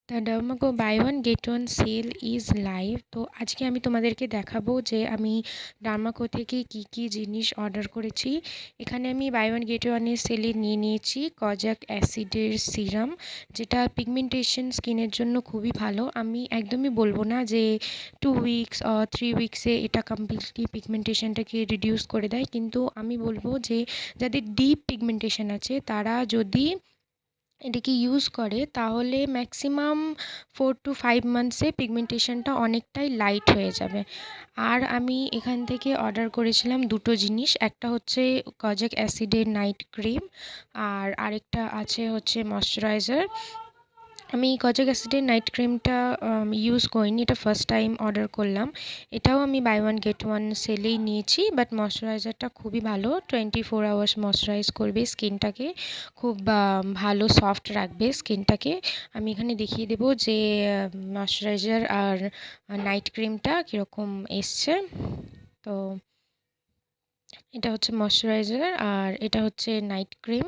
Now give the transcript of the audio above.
The Dermaco buy one get one sale is live. তো আজকে আমি তোমাদেরকে দেখাবো যে আমি ডার্মাকো থেকে কি জিনিস অর্ডার করেছি। এখানে আমি বাই ওয়ান গেট ওয়ানের সেলে নিয়ে নিয়েছি কজাক অ্যাসিডের সিরাম, যেটা পিগমেন্টেশন স্কিনের জন্য খুবই ভালো। আমি একদমই বলবো না যে 2 উইকস 3 উইক্সে এটা কমপ্লিটলি পিগমেন্টেশনটাকে রিডিউস করে দেয়, কিন্তু আমি বলবো যে যাদের ডিপ পিগমেন্টেশন আছে তারা যদি এটাকে ইউজ করে তাহলে ম্যাক্সিমাম 4 to 5 মান্থসে পিগমেন্টেশনটা অনেকটাই লাইট হয়ে যাবে। আর আমি এখান থেকে অর্ডার করেছিলাম দুটো জিনিস, একটা হচ্ছে কজাক অ্যাসিডের নাইট ক্রিম, আর আরেকটা আছে হচ্ছে ময়শ্চারাইজার। আমি কজাক অ্যাসিডের নাইট ক্রিমটা ইউজ করিনি, এটা ফার্স্ট টাইম অর্ডার করলাম। এটাও আমি বাই ওয়ান গেট ওয়ান সেলেই নিয়েছি, বাট ময়শ্চারাইজারটা খুবই ভালো, 24 আওয়ার্স ময়শ্চারাইজ করবে স্কিনটাকে, খুব ভালো সফট রাখবে স্কিনটাকে। আমি এখানে দেখিয়ে দেবো যে ময়শ্চারাইজার আর নাইট ক্রিমটা কীরকম এসছে। তো এটা হচ্ছে ময়শ্চারাইজার আর এটা হচ্ছে নাইট ক্রিম।